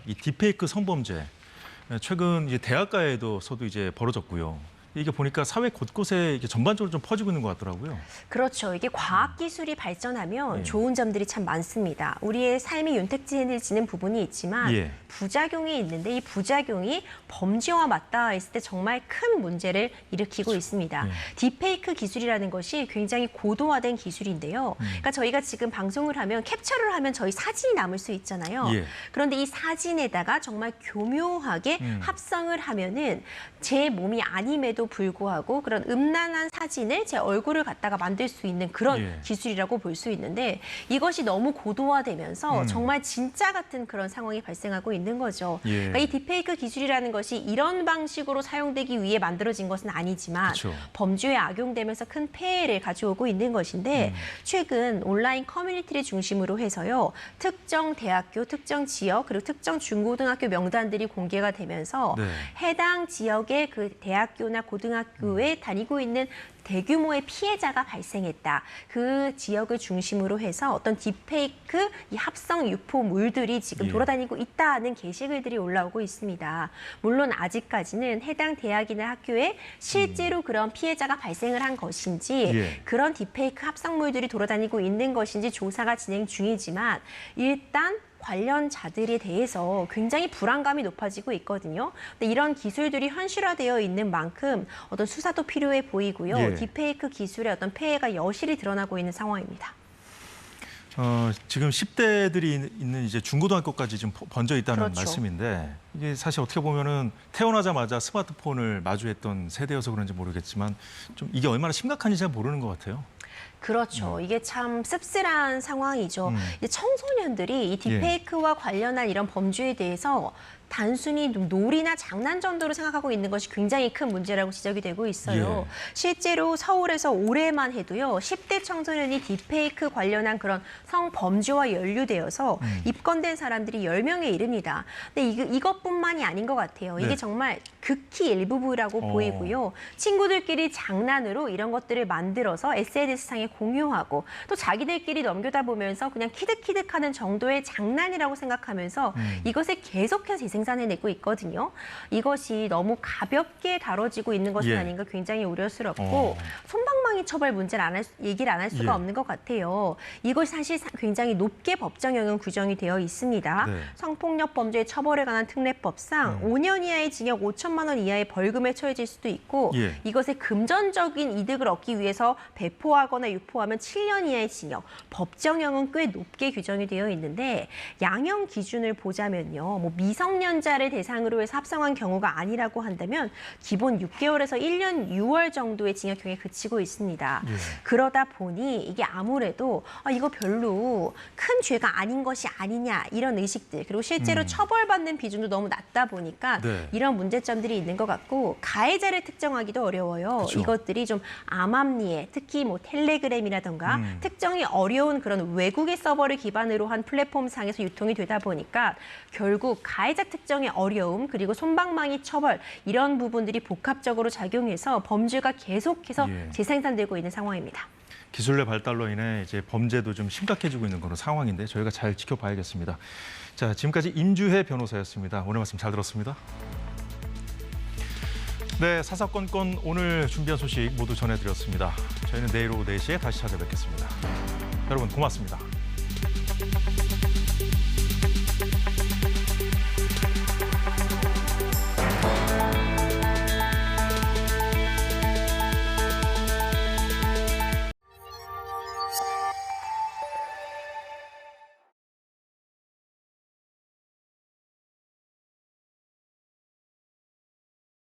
이 딥페이크 성범죄 최근 이제 대학가에서도 이제 벌어졌고요. 이게 보니까 사회 곳곳에 이게 전반적으로 좀 퍼지고 있는 것 같더라고요. 그렇죠. 이게 과학기술이 발전하면 예. 좋은 점들이 참 많습니다. 우리의 삶이 윤택해지는 부분이 있지만 예. 부작용이 있는데 이 부작용이 범죄와 맞닿아 있을 때 정말 큰 문제를 일으키고 있습니다. 예. 딥페이크 기술이라는 것이 굉장히 고도화된 기술인데요. 그러니까 저희가 지금 방송을 하면 캡처를 하면 저희 사진이 남을 수 있잖아요. 예. 그런데 이 사진에다가 정말 교묘하게 합성을 하면은 제 몸이 아님에도 불구하고 그런 음란한 사진을 제 얼굴을 갖다가 만들 수 있는 그런 예. 기술이라고 볼 수 있는데 이것이 너무 고도화되면서 정말 진짜 같은 그런 상황이 발생하고 있는 거죠. 예. 그러니까 이 딥페이크 기술이라는 것이 이런 방식으로 사용되기 위해 만들어진 것은 아니지만 그쵸. 범죄에 악용되면서 큰 폐해를 가져오고 있는 것인데 최근 온라인 커뮤니티를 중심으로 해서요. 특정 대학교, 특정 지역, 그리고 특정 중고등학교 명단들이 공개가 되면서 네. 해당 지역의 그 대학교나 고등학교에 다니고 있는 대규모의 피해자가 발생했다. 그 지역을 중심으로 해서 어떤 딥페이크 이 합성 유포물들이 지금 예. 돌아다니고 있다는 게시글들이 올라오고 있습니다. 물론 아직까지는 해당 대학이나 학교에 실제로 그런 피해자가 발생을 한 것인지 예. 그런 딥페이크 합성물들이 돌아다니고 있는 것인지 조사가 진행 중이지만 일단 관련자들에 대해서 굉장히 불안감이 높아지고 있거든요. 근데 이런 기술들이 현실화되어 있는 만큼 어떤 수사도 필요해 보이고요. 예. 딥페이크 기술의 어떤 폐해가 여실히 드러나고 있는 상황입니다. 지금 10대들이 있는 이제 중고등학교까지 지금 번져 있다는 그렇죠. 말씀인데 이게 사실 어떻게 보면은 태어나자마자 스마트폰을 마주했던 세대여서 그런지 모르겠지만 좀 이게 얼마나 심각한지 잘 모르는 것 같아요. 그렇죠. 이게 참 씁쓸한 상황이죠. 이제 청소년들이 이 딥페이크와 관련한 이런 범죄에 대해서 단순히 놀이나 장난 정도로 생각하고 있는 것이 굉장히 큰 문제라고 지적이 되고 있어요. 예. 실제로 서울에서 올해만 해도요. 10대 청소년이 딥페이크 관련한 그런 성범죄와 연루되어서 입건된 사람들이 10명에 이릅니다. 근데 이것뿐만이 아닌 것 같아요. 이게 네. 정말 극히 일부분이라고 보이고요. 친구들끼리 장난으로 이런 것들을 만들어서 SNS상에 공유하고 또 자기들끼리 넘겨다 보면서 그냥 키득키득하는 정도의 장난이라고 생각하면서 이것을 계속해서 재생산해내고 있거든요. 이것이 너무 가볍게 다뤄지고 있는 것은 예. 아닌가 굉장히 우려스럽고 솜방망이 처벌 문제를 얘기를 안 할 수가 예. 없는 것 같아요. 이것이 사실 굉장히 높게 법정형은 규정이 되어 있습니다. 네. 성폭력 범죄 처벌에 관한 특례법상 5년 이하의 징역 5천만 원 이하의 벌금에 처해질 수도 있고 예. 이것의 금전적인 이득을 얻기 위해서 배포하거나 유포하면 7년 이하의 징역, 법정형은 꽤 높게 규정이 되어 있는데 양형 기준을 보자면요. 뭐 미성년자를 대상으로 해서 합성한 경우가 아니라고 한다면 기본 6개월에서 1년 6월 정도의 징역형에 그치고 있습니다. 예. 그러다 보니 이게 아무래도 이거 별로 큰 죄가 아닌 것이 아니냐 이런 의식들 그리고 실제로 처벌받는 비중도 너무 낮다 보니까 네. 이런 문제점들이 있는 것 같고 가해자를 특정하기도 어려워요. 그쵸. 이것들이 좀 암암리에 특히 뭐 텔레그램이라던가 특정이 어려운 그런 외국의 서버를 기반으로 한 플랫폼 상에서 유통이 되다 보니까 결국 가해자 특정의 어려움 그리고 솜방망이 처벌 이런 부분들이 복합적으로 작용해서 범죄가 계속해서 예. 재생산되고 있는 상황입니다. 기술의 발달로 인해 이제 범죄도 좀 심각해지고 있는 그런 상황인데 저희가 잘 지켜봐야겠습니다. 자, 지금까지 임주혜 변호사였습니다. 오늘 말씀 잘 들었습니다. 네, 사사건건 오늘 준비한 소식 모두 전해드렸습니다. 저희는 내일 오후 4시에 다시 찾아뵙겠습니다. 여러분 고맙습니다.